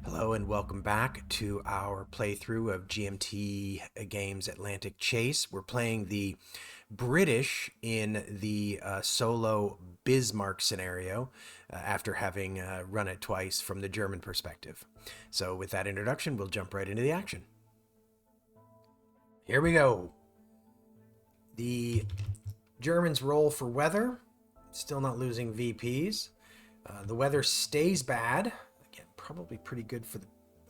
Hello and welcome back to our playthrough of GMT Games Atlantic Chase. We're playing the British in the solo Bismarck scenario after having run it twice from the German perspective. So with that introduction, we'll jump right into the action. Here we go. The Germans roll for weather, still not losing VPs. The weather stays bad. Probably pretty good for the...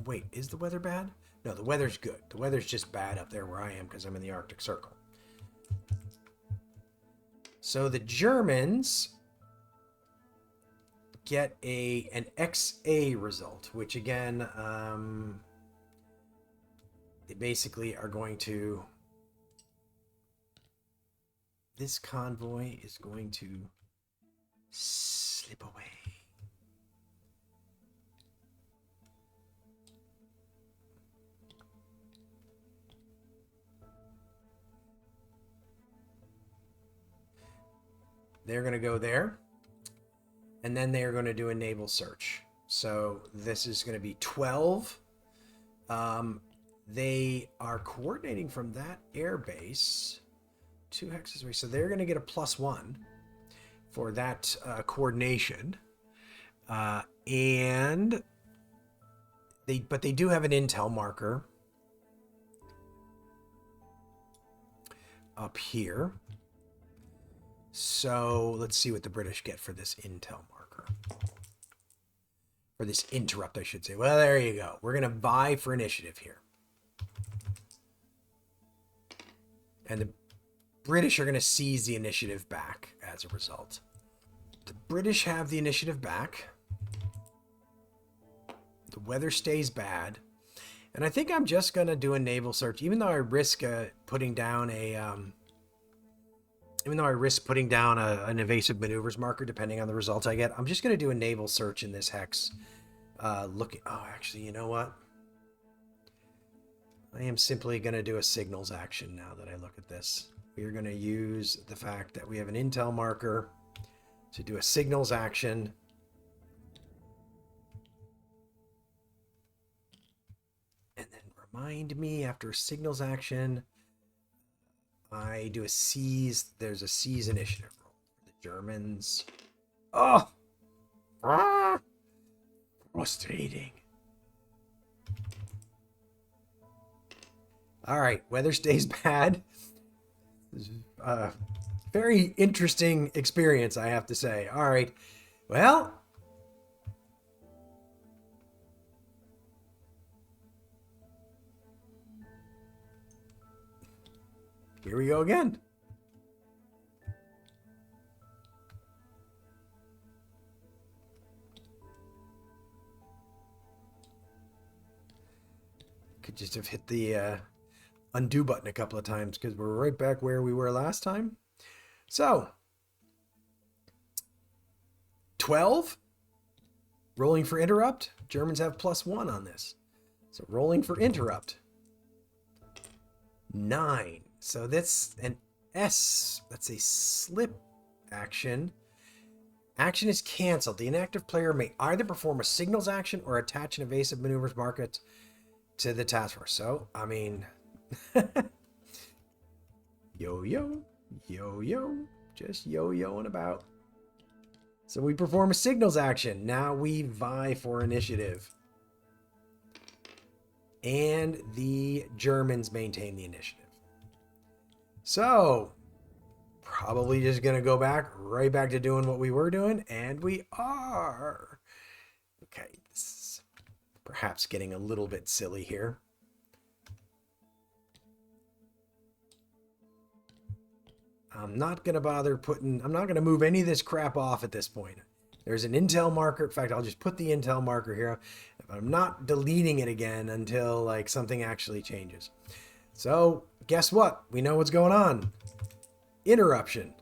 Wait, is the weather bad? No, the weather's good. The weather's just bad up there where I am because I'm in the Arctic Circle. So the Germans get an XA result, which again, they basically are going to... This convoy is going to slip away. They're going to go there, and then they are going to do a naval search. So this is going to be 12. They are coordinating from that air base 2 hexes away. So they're going to get a +1 for that coordination. But they do have an intel marker up here. So let's see what the British get for this intel marker. For this interrupt, I should say. Well, there you go. We're going to vie for initiative here. And the British are going to seize the initiative back as a result. The British have the initiative back. The weather stays bad. And I think I'm just going to do a naval search, even though I risk putting down an evasive maneuvers marker, depending on the results I get. I'm just going to do a naval search in this hex. Actually, you know what? I am simply going to do a signals action now that I look at this. We are going to use the fact that we have an intel marker to do a signals action. And then remind me after a signals action... I do a seize. There's a seize initiative roll for the Germans. Oh! Frustrating. All right, weather stays bad. This is a very interesting experience, I have to say. All right, well... Here we go again. Could just have hit the undo button a couple of times because we're right back where we were last time. So, 12. Rolling for interrupt. Germans have +1 on this. So rolling for interrupt. 9. So that's an S. That's a slip action. Action is canceled. The inactive player may either perform a signals action or attach an evasive maneuvers marker to the task force. So, I mean, yo-yo, just yo-yoing about. So we perform a signals action. Now we vie for initiative. And the Germans maintain the initiative. So, probably just going to go right back to doing what we were doing, and we are. Okay, this is perhaps getting a little bit silly here. I'm not going to move any of this crap off at this point. There's an intel marker. In fact, I'll just put the intel marker here. I'm not deleting it again until like something actually changes. So guess what? We know what's going on. Interruption.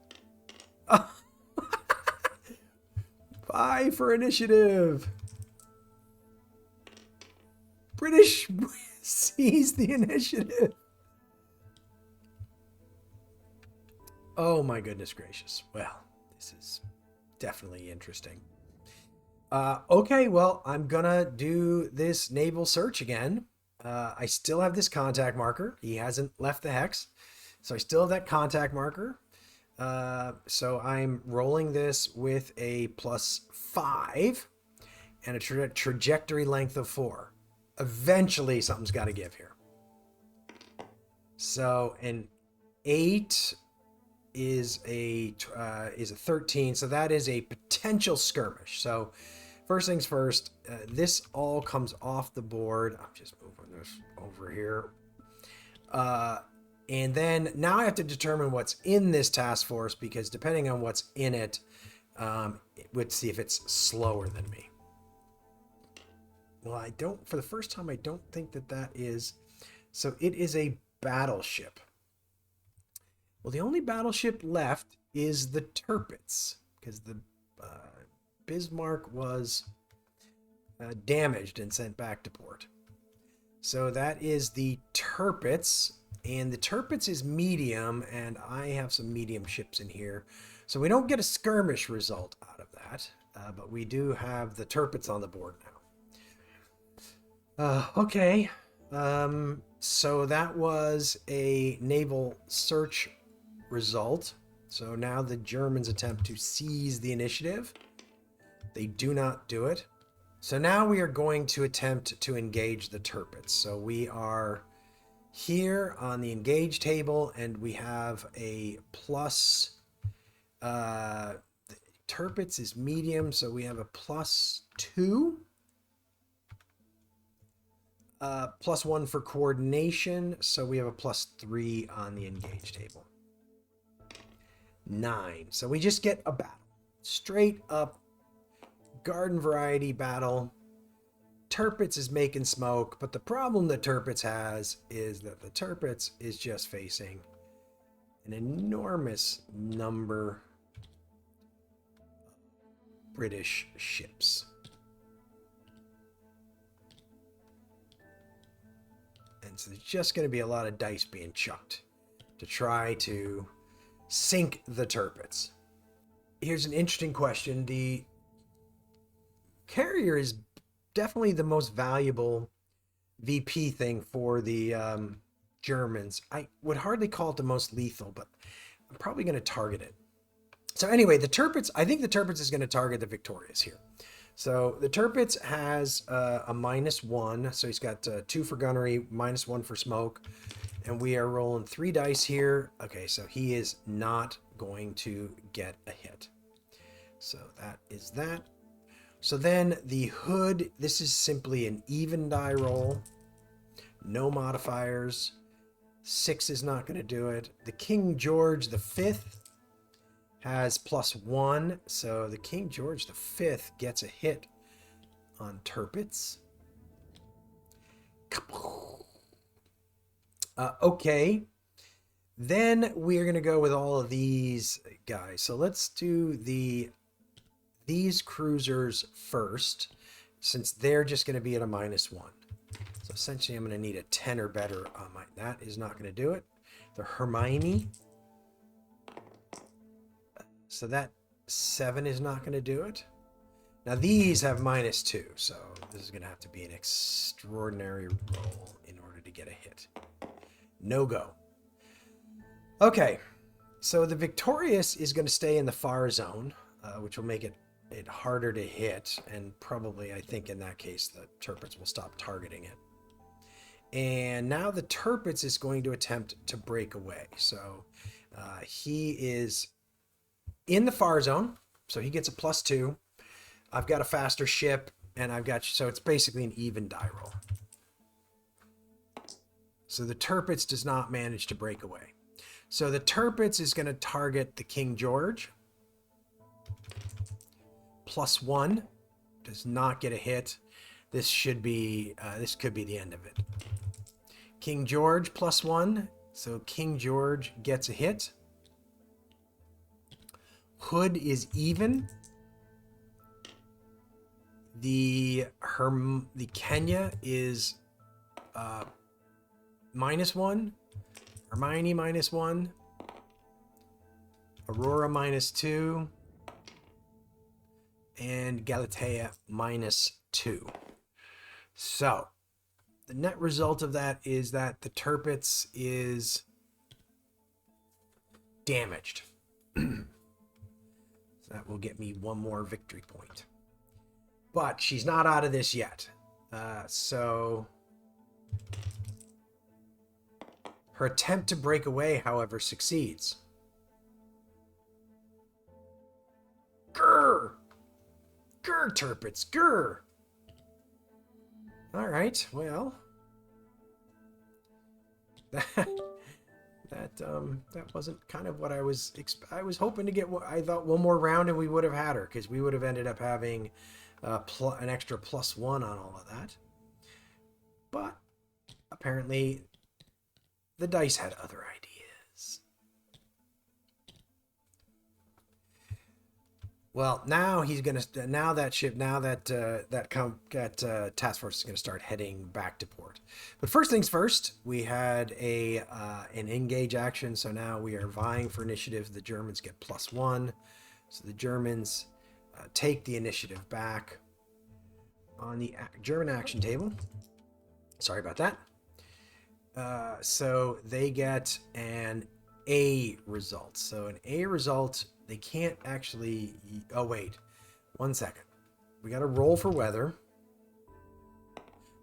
Bye for initiative. British seize the initiative. Oh my goodness gracious. Well, this is definitely interesting. Okay, well, I'm gonna do this naval search again. I still have this contact marker. He hasn't left the hex. So I still have that contact marker. So I'm rolling this with a +5 and a trajectory length of 4. Eventually, something's got to give here. So an 8 is a 13, so that is a potential skirmish. So first things first, this all comes off the board. I'm just moving this over here. And then now I have to determine what's in this task force, because depending on what's in it, let's see if it's slower than me. Well, I don't, for the first time, I don't think that that is. So it is a battleship. Well, the only battleship left is the Tirpitz, because the Bismarck was damaged and sent back to port. So that is the Tirpitz, and the Tirpitz is medium, and I have some medium ships in here. So we don't get a skirmish result out of that, but we do have the Tirpitz on the board now. Okay, so that was a naval search result. So now the Germans attempt to seize the initiative. They do not do it. So now we are going to attempt to engage the Tirpitz. So we are here on the engage table, and we have a plus. The Tirpitz is medium, so we have a +2. +1 for coordination, so we have a +3 on the engage table. 9. So we just get a battle. Straight up garden variety battle. Tirpitz is making smoke, but the problem that Tirpitz has is that the Tirpitz is just facing an enormous number of British ships. And so there's just going to be a lot of dice being chucked to try to sink the Tirpitz. Here's an interesting question. The carrier is definitely the most valuable VP thing for the Germans. I would hardly call it the most lethal, but I'm probably going to target it. So anyway, the Tirpitz, I think the Tirpitz is going to target the Victorious here. So the Tirpitz has a -1, so he's got 2 for gunnery, -1 for smoke, and we are rolling 3 dice here. Okay, so he is not going to get a hit. So that is that. So then the Hood, this is simply an even die roll, no modifiers. 6 is not going to do it. The King George V has +1, so the King George V gets a hit on Tirpitz. Okay, then we're going to go with all of these guys. So let's do these cruisers first, since they're just going to be at a -1. So essentially I'm going to need a 10 or better on my, that is not going to do it. The Hermione, so that 7 is not going to do it. Now these have -2, so this is going to have to be an extraordinary roll in order to get a hit. No go. Okay, so the Victorious is going to stay in the far zone, which will make it harder to hit, and probably, I think in that case, the Tirpitz will stop targeting it. And now the Tirpitz is going to attempt to break away. So he is in the far zone, so he gets a +2. I've got a faster ship, and I've got, so it's basically an even die roll. So the Tirpitz does not manage to break away. So the Tirpitz is going to target the King George. +1 does not get a hit. This should be, this could be the end of it. King George +1, so King George gets a hit. Hood is even. The Kenya is -1. Hermione -1. Aurora -2, and Galatea -2. So the net result of that is that the Tirpitz is damaged. So that will get me one more victory point. But she's not out of this yet. So her attempt to break away, however, succeeds. Grr! Grr, Tirpitz, grr! Alright, well. That wasn't kind of what I was hoping to get. I thought one more round and we would have had her, because we would have ended up having an extra +1 on all of that. But apparently the dice had other ideas. Well, now he's gonna. Now that task force is gonna start heading back to port. But first things first, we had an engage action. So now we are vying for initiative. The Germans get +1, so the Germans take the initiative back on the German action table. Sorry about that. So they get an A result. So an A result. They can't actually... Oh, wait. 1 second. We got to roll for weather.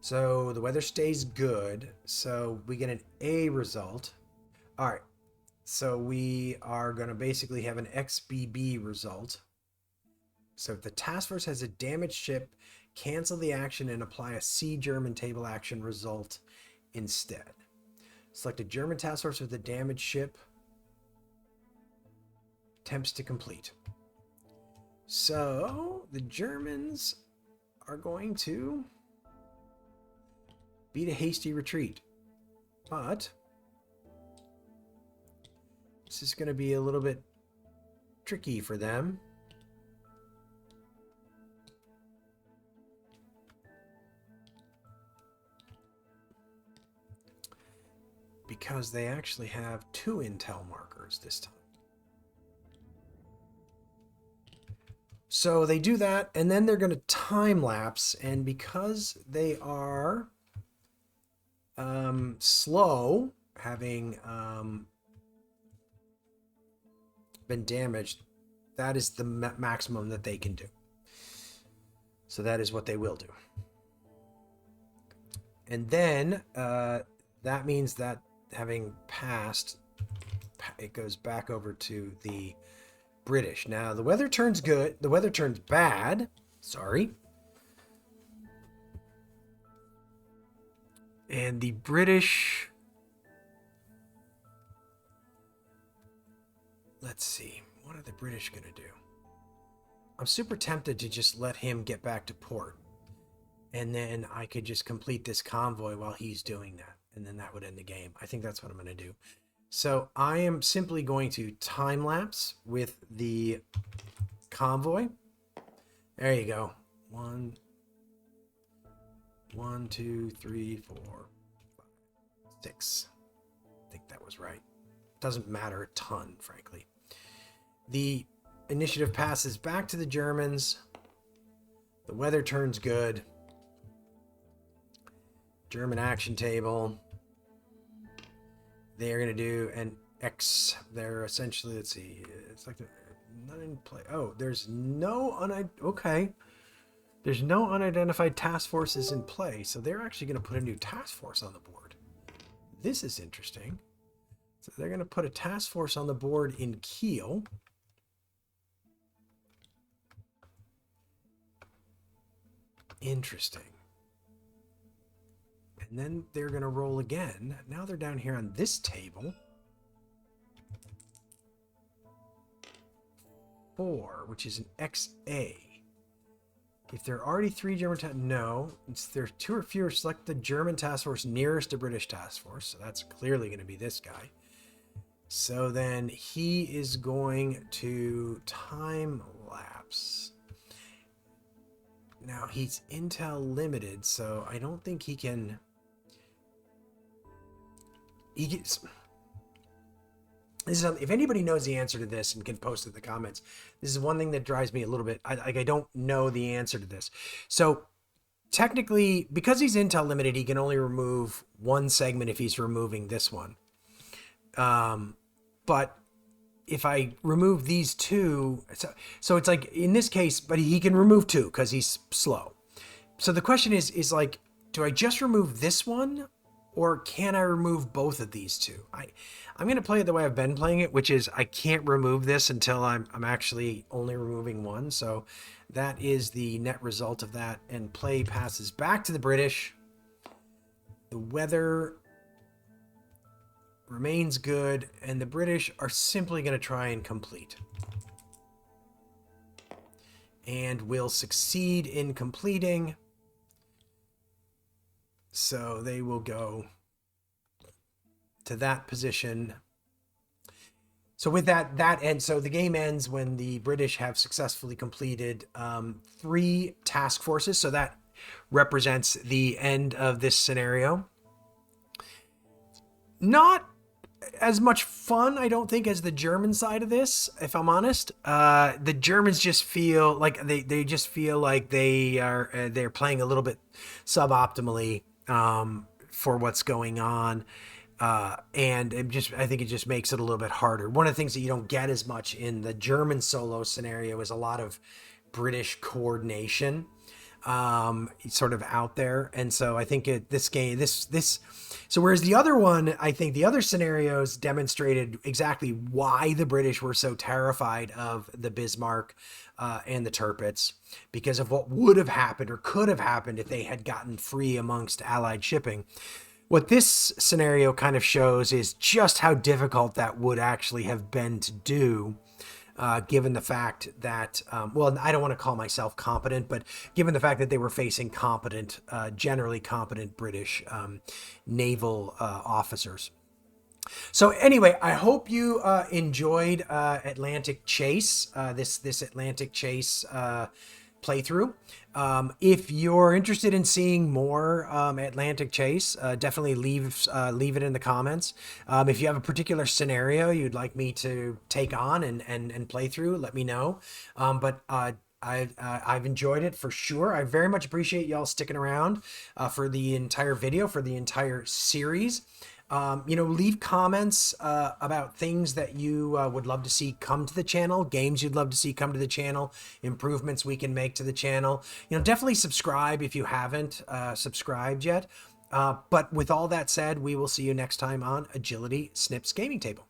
So the weather stays good. So we get an A result. All right. So we are going to basically have an XBB result. So if the task force has a damaged ship, cancel the action and apply a C German table action result instead. Select a German task force with a damaged ship. Attempts to complete. So the Germans are going to beat a hasty retreat, but this is going to be a little bit tricky for them. Because they actually have 2 intel markers this time. So they do that, and then they're going to time lapse, and because they are slow, having been damaged, that is the maximum that they can do. So that is what they will do. And then that means that having passed, it goes back over to the British. Now the weather turns good. The weather turns bad. Sorry. And the British... Let's see. What are the British going to do? I'm super tempted to just let him get back to port. And then I could just complete this convoy while he's doing that. And then that would end the game. I think that's what I'm going to do. So I am simply going to time lapse with the convoy. There you go. 1, 2, 3, 4, 5, 6. I think that was right. Doesn't matter a ton, frankly. The initiative passes back to the Germans. The weather turns good. German action table. They're going to do an X. They're essentially, let's see, it's like not in play. Oh, there's no okay. There's no unidentified task forces in play, so they're actually going to put a new task force on the board. This is interesting. So they're going to put a task force on the board in Kiel. Interesting. And then they're going to roll again. Now they're down here on this table. 4, which is an XA. If there are already 3 German no. If there's 2 or fewer, select the German task force nearest to British task force. So that's clearly going to be this guy. So then he is going to time lapse. Now he's intel limited, so I don't think he can... This is if anybody knows the answer to this and can post it in the comments. This is one thing that drives me a little bit. I don't know the answer to this. So technically, because he's intel limited, he can only remove one segment if he's removing this one. But if I remove these two, so it's like in this case, but he can remove two because he's slow. So the question is like, do I just remove this one, or can I remove both of these two? I'm going to play it the way I've been playing it, which is I can't remove this until I'm actually only removing one. So that is the net result of that. And play passes back to the British. The weather remains good, and the British are simply going to try and complete. And will succeed in completing. So they will go to that position. So with that ends. So the game ends when the British have successfully completed 3 task forces. So that represents the end of this scenario. Not as much fun, I don't think, as the German side of this, if I'm honest. The Germans just feel like they just feel like they're playing a little bit suboptimally for what's going on. And I think it just makes it a little bit harder. One of the things that you don't get as much in the German solo scenario is a lot of British coordination, sort of out there. And so I think so whereas the other one, I think the other scenarios demonstrated exactly why the British were so terrified of the Bismarck, and the Tirpitz, because of what would have happened or could have happened if they had gotten free amongst Allied shipping. What this scenario kind of shows is just how difficult that would actually have been to do, given the fact that, well, I don't want to call myself competent, but given the fact that they were facing competent, generally competent British naval officers. So anyway, I hope you enjoyed Atlantic Chase, this Atlantic Chase playthrough. If you're interested in seeing more Atlantic Chase, definitely leave it in the comments. If you have a particular scenario you'd like me to take on and play through, let me know. But I've enjoyed it for sure. I very much appreciate y'all sticking around for the entire video, for the entire series. Leave comments about things that you would love to see come to the channel, games you'd love to see come to the channel, improvements we can make to the channel. Definitely subscribe if you haven't subscribed yet. But with all that said, we will see you next time on Agility Snips Gaming Table.